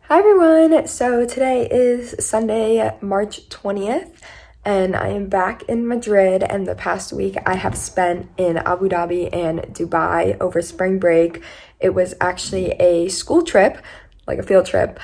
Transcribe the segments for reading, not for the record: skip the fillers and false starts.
Hi everyone! So today is Sunday, March 20th, and I am back in Madrid, and the past week I have spent in Abu Dhabi and Dubai over spring break. It was actually a school trip, like a field trip,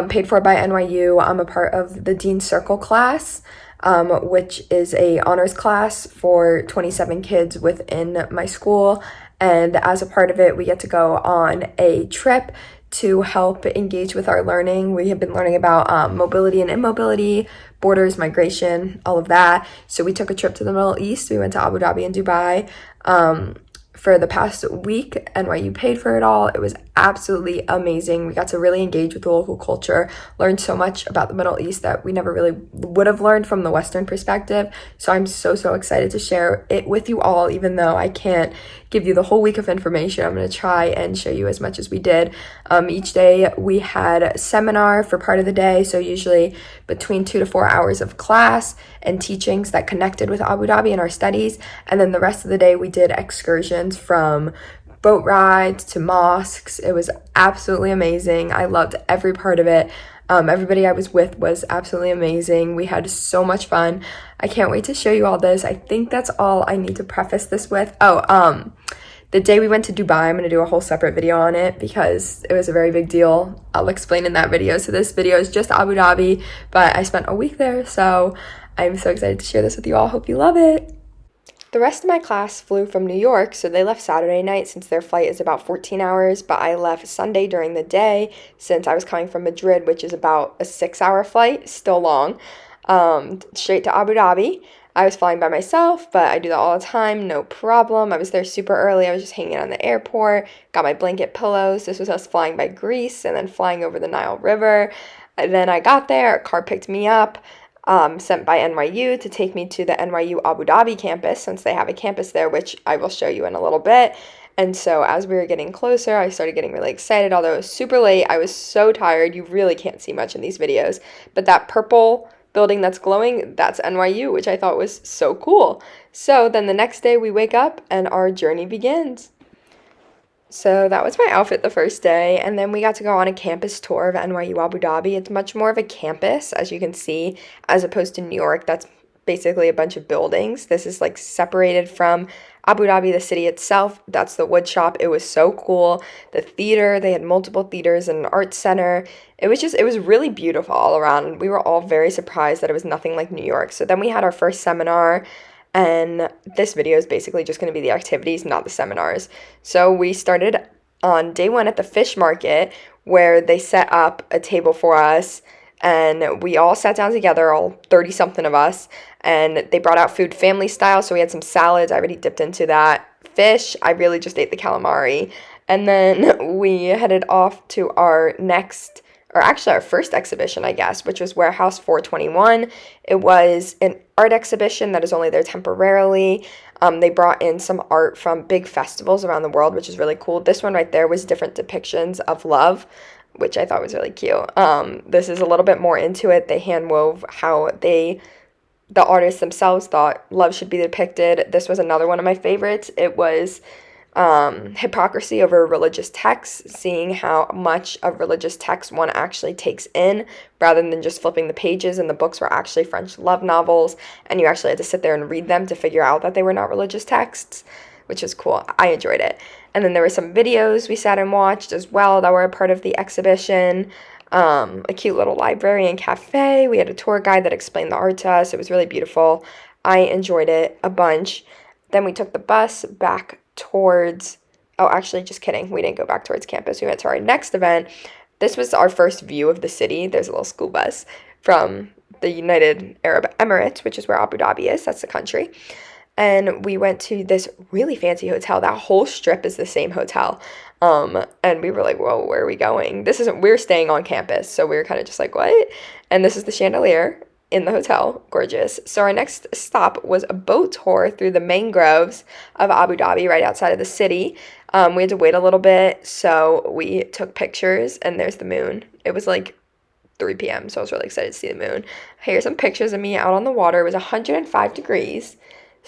paid for by NYU. I'm a part of the Dean Circle class, which is a honors class for 27 kids within my school, and as a part of it, we get to go on a trip to help engage with our learning. We have been learning about mobility and immobility, borders, migration, all of that. So we took a trip to the Middle East. We went to Abu Dhabi and Dubai for the past week. NYU paid for it all. It was absolutely amazing. We got to really engage with the local culture, learned so much about the Middle East that we never really would have learned from the Western perspective. So I'm so excited to share it with you all, even though I can't give you the whole week of information. I'm going to try and show you as much as we did. Each day we had a seminar for part of the day, so usually between 2 to 4 hours of class and teachings that connected with Abu Dhabi and our studies, and then the rest of the day we did excursions from boat rides to mosques. It was absolutely amazing. I loved every part of it. Everybody I was with was absolutely amazing. We had so much fun. I can't wait to show you all this. I think that's all I need to preface this with. The day we went to Dubai, I'm going to do a whole separate video on it because it was a very big deal. I'll explain in that video. So this video is just Abu Dhabi, but I spent a week there, so I'm so excited to share this with you all. Hope you love it. The rest of my class flew from New York, so they left Saturday night since their flight is about 14 hours, but I left Sunday during the day since I was coming from Madrid, which is about a 6-hour flight, still long, straight to Abu Dhabi. I was flying by myself, but I do that all the time, no problem. I was there super early. I was just hanging out in the airport, got my blanket pillows. This was us flying by Greece and then flying over the Nile River. And then I got there, a car picked me up, sent by NYU to take me to the NYU Abu Dhabi campus, since they have a campus there, which I will show you in a little bit. And so as we were getting closer, I started getting really excited. Although it was super late, I was so tired. You really can't see much in these videos. But that purple building that's glowing, that's NYU, which I thought was so cool. So then the next day we wake up and our journey begins. So that was my outfit the first day, and then we got to go on a campus tour of NYU Abu Dhabi. It's much more of a campus, as you can see, as opposed to New York. That's basically a bunch of buildings. This is like separated from Abu Dhabi, the city itself. That's the wood shop. It was so cool. The theater, they had multiple theaters and an art center. It was really beautiful all around. We were all very surprised that it was nothing like New York. So then we had our first seminar, and this video is basically just going to be the activities, not the seminars. So we started on day one at the fish market, where they set up a table for us, and we all sat down together, all 30-something of us, and they brought out food family style. So we had some salads. I already dipped into that. Fish, I really just ate the calamari. And then we headed off to our next, or actually our first exhibition, I guess, which was Warehouse 421. It was an art exhibition that is only there temporarily. They brought in some art from big festivals around the world, which is really cool. This one right there was different depictions of love, which I thought was really cute. This is a little bit more into it. They hand wove how the artists themselves thought love should be depicted. This was another one of my favorites. It was hypocrisy over religious texts, seeing how much of religious text one actually takes in rather than just flipping the pages, and the books were actually French love novels, and you actually had to sit there and read them to figure out that they were not religious texts, which is cool. I enjoyed it. And then there were some videos we sat and watched as well that were a part of the exhibition. A cute little library and cafe. We had a tour guide that explained the art to us. It was really beautiful. I enjoyed it a bunch. Then we took the bus back towards, oh, actually, just kidding. We didn't go back towards campus. We went to our next event. This was our first view of the city. There's a little school bus from the United Arab Emirates, which is where Abu Dhabi is. That's the country. And we went to this really fancy hotel. That whole strip is the same hotel. And we were like, whoa, where are we going? We're staying on campus. So we were kind of just like, what? And this is the chandelier in the hotel. Gorgeous. So our next stop was a boat tour through the mangroves of Abu Dhabi, right outside of the city. We had to wait a little bit. So we took pictures, and there's the moon. It was like 3 p.m. So I was really excited to see the moon. Here's some pictures of me out on the water. It was 105 degrees.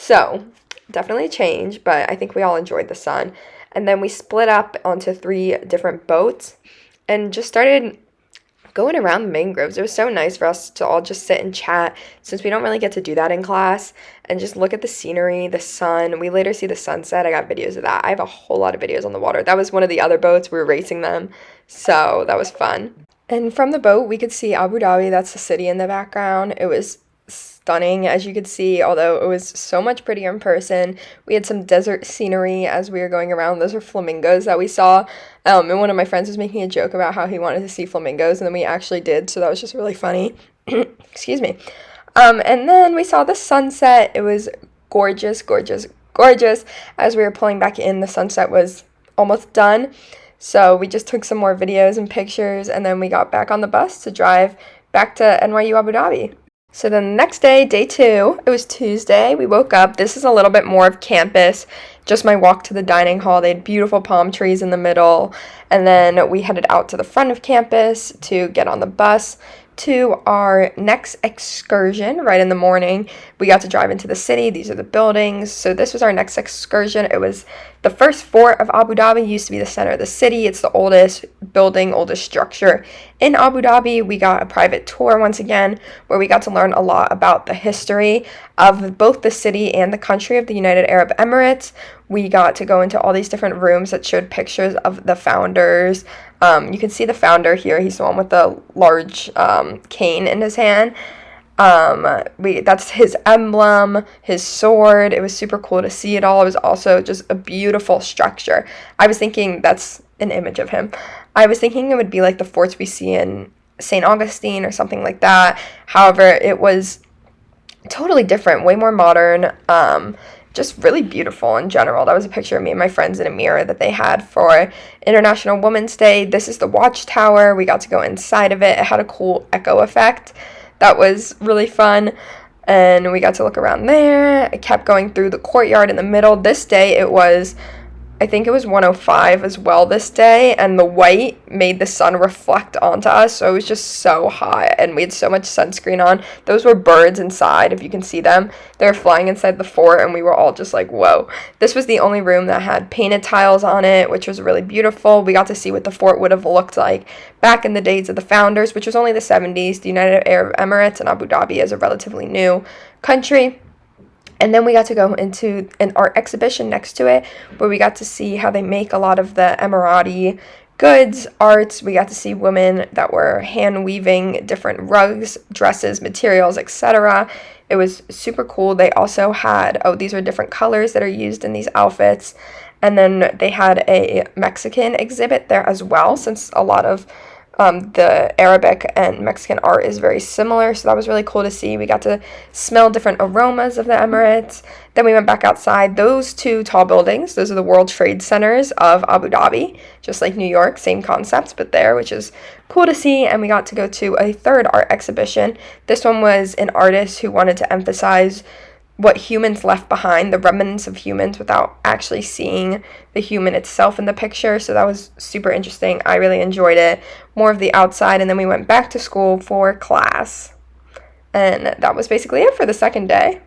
So definitely a change, but I think we all enjoyed the sun. And then we split up onto 3 different boats and just started going around the mangroves. It was so nice for us to all just sit and chat since we don't really get to do that in class and just look at the scenery, the sun. We later see the sunset. I got videos of that. I have a whole lot of videos on the water. That was one of the other boats. We were racing them, so that was fun. And from the boat, we could see Abu Dhabi. That's the city in the background. It was stunning, as you could see, although it was so much prettier in person. We had some desert scenery as we were going around. Those are flamingos that we saw. And one of my friends was making a joke about how he wanted to see flamingos, and then we actually did, so that was just really funny. Excuse me. And then we saw the sunset. It was gorgeous, gorgeous, gorgeous. As we were pulling back in, the sunset was almost done. So we just took some more videos and pictures, and then we got back on the bus to drive back to NYU Abu Dhabi. So then the next day, day 2, it was Tuesday. We woke up. This is a little bit more of campus, just my walk to the dining hall. They had beautiful palm trees in the middle. And then we headed out to the front of campus to get on the bus to our next excursion right in the morning. We got to drive into the city. These are the buildings. So this was our next excursion. It was the first fort of Abu Dhabi. Used to be the center of the city. It's the oldest building, oldest structure in Abu Dhabi. We got a private tour once again where we got to learn a lot about the history of both the city and the country of the United Arab Emirates. We got to go into all these different rooms that showed pictures of the founders. You can see the founder here. He's the one with the large cane in his hand. That's his emblem, his sword. It was super cool to see it all. It was also just a beautiful structure. I was thinking that's an image of him. I was thinking it would be like the forts we see in St. Augustine or something like that. However, it was totally different, way more modern. Just really beautiful in general. That was a picture of me and my friends in a mirror that they had for International Women's Day. This is the watchtower. We got to go inside of it. It had a cool echo effect. That was really fun. And we got to look around there. I kept going through the courtyard in the middle. This day I think it was 105 as well this day, and the white made the sun reflect onto us, so it was just so hot, and we had so much sunscreen on. Those were birds inside, if you can see them. They were flying inside the fort, and we were all just like, whoa. This was the only room that had painted tiles on it, which was really beautiful. We got to see what the fort would have looked like back in the days of the founders, which was only the 70s. The United Arab Emirates and Abu Dhabi is a relatively new country. And then we got to go into an art exhibition next to it where we got to see how they make a lot of the Emirati goods, arts. We got to see women that were hand weaving different rugs, dresses, materials, etc. It was super cool. They also had, these are different colors that are used in these outfits. And then they had a Mexican exhibit there as well, since a lot of the Arabic and Mexican art is very similar, so that was really cool to see. We got to smell different aromas of the Emirates. Then we went back outside. Those 2 tall buildings, those are the World Trade Centers of Abu Dhabi, just like New York, same concepts, but there, which is cool to see. And we got to go to a third art exhibition. This one was an artist who wanted to emphasize what humans left behind, the remnants of humans, without actually seeing the human itself in the picture. So that was super interesting. I really enjoyed it. More of the outside, and then we went back to school for class. And that was basically it for the second day.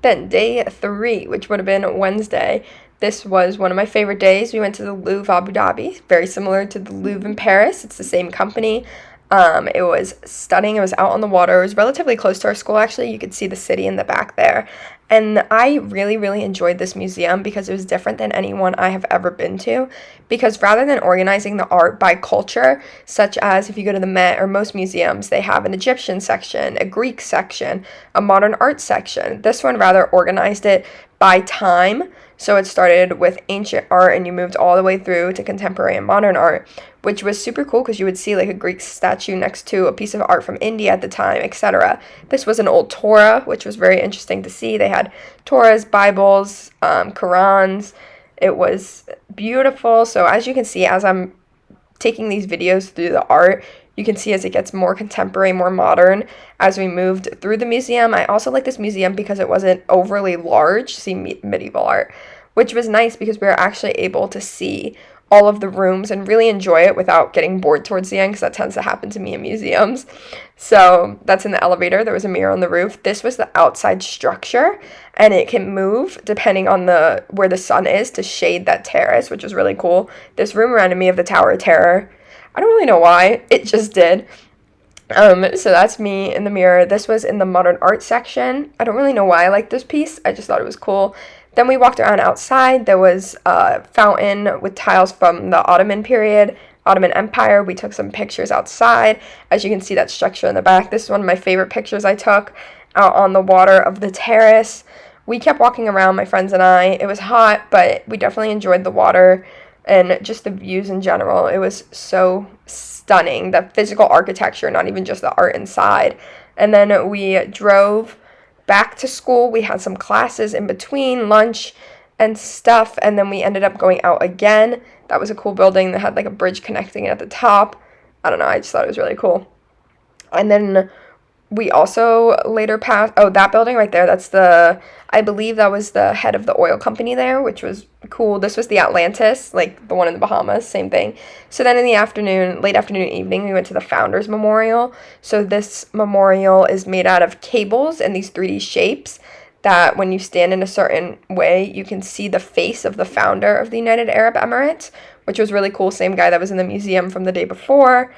Then day 3, which would have been Wednesday. This was one of my favorite days. We went to the Louvre Abu Dhabi, very similar to the Louvre in Paris. It's the same company. It was stunning. It was out on the water. It was relatively close to our school, actually. You could see the city in the back there. And I really, really enjoyed this museum because it was different than any one I have ever been to. Because rather than organizing the art by culture, such as if you go to the Met or most museums, they have an Egyptian section, a Greek section, a modern art section. This one rather organized it by time. So it started with ancient art and you moved all the way through to contemporary and modern art, which was super cool because you would see like a Greek statue next to a piece of art from India at the time, etc. This was an old Torah, which was very interesting to see. They had Torahs, Bibles, Qurans. It was beautiful. So as you can see, as I'm taking these videos through the art, you can see as it gets more contemporary, more modern as we moved through the museum. I also like this museum because it wasn't overly large, see medieval art, which was nice because we were actually able to see all of the rooms and really enjoy it without getting bored towards the end, because that tends to happen to me in museums. So that's in the elevator. There was a mirror on the roof. This was the outside structure, and it can move depending on where the sun is to shade that terrace, which was really cool. This room reminded me of the Tower of Terror. I don't really know why, it just did. So that's me in the mirror. This was in the modern art section. I don't really know why I like this piece. I just thought it was cool. Then we walked around outside. There was a fountain with tiles from the Ottoman period, Ottoman Empire. We took some pictures outside. As you can see, that structure in the back. This is one of my favorite pictures I took out on the water of the terrace. We kept walking around, my friends and I. It was hot, but we definitely enjoyed the water and just the views in general. It was so stunning, the physical architecture, not even just the art inside. And then we drove back to school. We had some classes in between, lunch and stuff, and then we ended up going out again. That was a cool building that had like a bridge connecting it at the top. I don't know, I just thought it was really cool. And then we also later passed, oh, that building right there, that's I believe that was the head of the oil company there, which was cool. This was the Atlantis, like the one in the Bahamas, same thing. So then in the afternoon, late afternoon, evening, we went to the Founders Memorial. So this memorial is made out of cables and these 3D shapes that when you stand in a certain way, you can see the face of the founder of the United Arab Emirates, which was really cool. Same guy that was in the museum from the day before.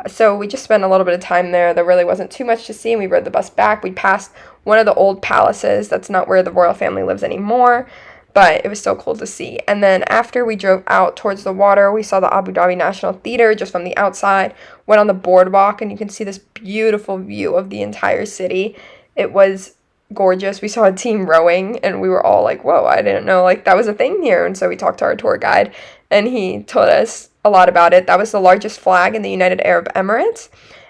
So we just spent a little bit of time there. There really wasn't too much to see, and we rode the bus back. We passed one of the old palaces. That's not where the royal family lives anymore, but it was still cool to see. And then after we drove out towards the water, we saw the Abu Dhabi National Theater just from the outside, went on the boardwalk, and you can see this beautiful view of the entire city. It was gorgeous. We saw a team rowing, and we were all like, whoa, I didn't know like that was a thing here. And so we talked to our tour guide, and he told us a lot about it. That was the largest flag in the United Arab Emirates.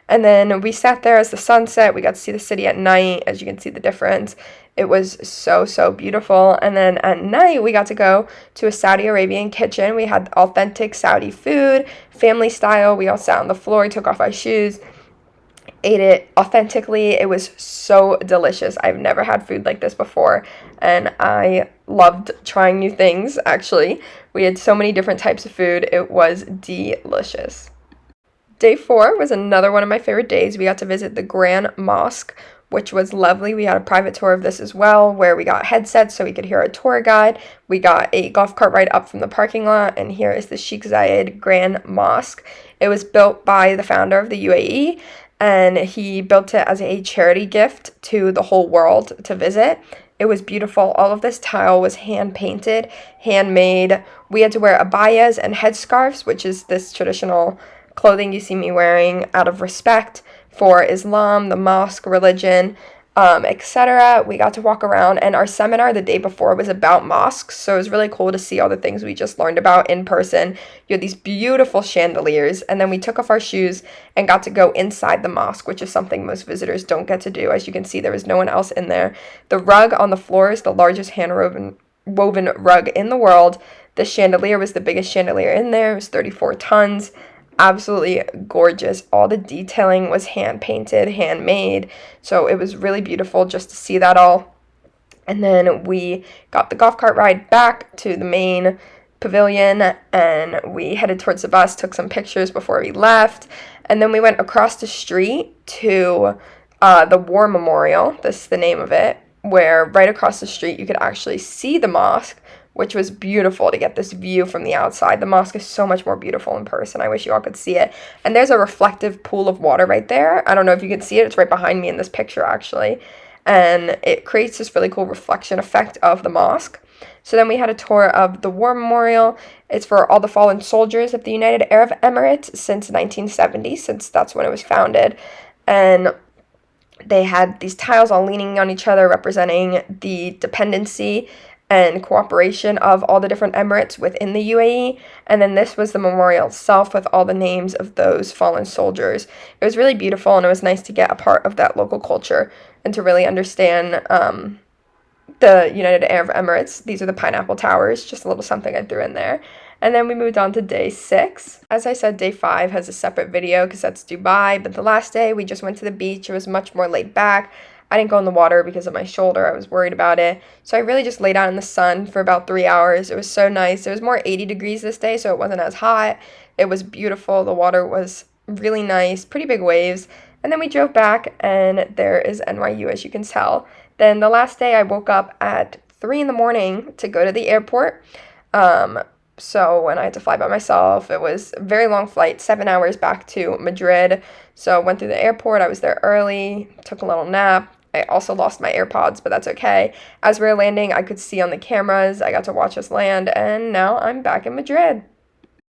And then we sat there as the sun set. We got to see the city at night. As you can see the difference, it was so, so beautiful. And then at night, we got to go to a Saudi Arabian kitchen. We had authentic Saudi food, family style. We all sat on the floor, took off our shoes, ate it authentically. It was so delicious. I've never had food like this before, and I loved trying new things, actually. We had so many different types of food. It was delicious. Day 4 was another one of my favorite days. We got to visit the Grand Mosque, which was lovely. We had a private tour of this as well, where we got headsets so we could hear our tour guide. We got a golf cart ride up from the parking lot, and here is the Sheikh Zayed Grand Mosque. It was built by the founder of the UAE, and he built it as a charity gift to the whole world to visit. It was beautiful. All of this tile was hand-painted, handmade. We had to wear abayas and headscarves, which is this traditional clothing you see me wearing out of respect for Islam, the mosque, religion, etc. We got to walk around, and our seminar the day before was about mosques, so it was really cool to see all the things we just learned about in person. You had these beautiful chandeliers, and then we took off our shoes and got to go inside the mosque, which is something most visitors don't get to do. As you can see, there was no one else in there. The rug on the floor is the largest hand-woven rug in the world. The chandelier was the biggest chandelier in there. It was 34 tons. Absolutely gorgeous. All the detailing was hand painted, handmade, so it was really beautiful just to see that all. And then we got the golf cart ride back to the main pavilion, and we headed towards the bus, took some pictures before we left, and then we went across the street to the War Memorial. This is the name of it, where right across the street you could actually see the mosque, which was beautiful to get this view from the outside. The mosque is so much more beautiful in person. I wish you all could see it. And there's a reflective pool of water right there. I don't know if you can see it. It's right behind me in this picture, actually. And it creates this really cool reflection effect of the mosque. So then we had a tour of the War Memorial. It's for all the fallen soldiers of the United Arab Emirates since 1970, since that's when it was founded. And they had these tiles all leaning on each other, representing the dependency and cooperation of all the different emirates within the UAE. And then this was the memorial itself with all the names of those fallen soldiers. It was really beautiful, and it was nice to get a part of that local culture and to really understand the United Arab Emirates. These are the Pineapple Towers, just a little something I threw in there. And then we moved on to day 6. As I said, day 5 has a separate video because that's Dubai, but the last day we just went to the beach. It was much more laid back. I didn't go in the water because of my shoulder. I was worried about it. So I really just laid out in the sun for about 3 hours. It was so nice. It was more 80 degrees this day, so it wasn't as hot. It was beautiful. The water was really nice, pretty big waves. And then we drove back, and there is NYU, as you can tell. Then the last day I woke up at 3 in the morning to go to the airport. So when I had to fly by myself, it was a very long flight, 7 hours back to Madrid. So went through the airport. I was there early, took a little nap. I also lost my AirPods, but that's okay. As we were landing, I could see on the cameras. I got to watch us land, and now I'm back in Madrid.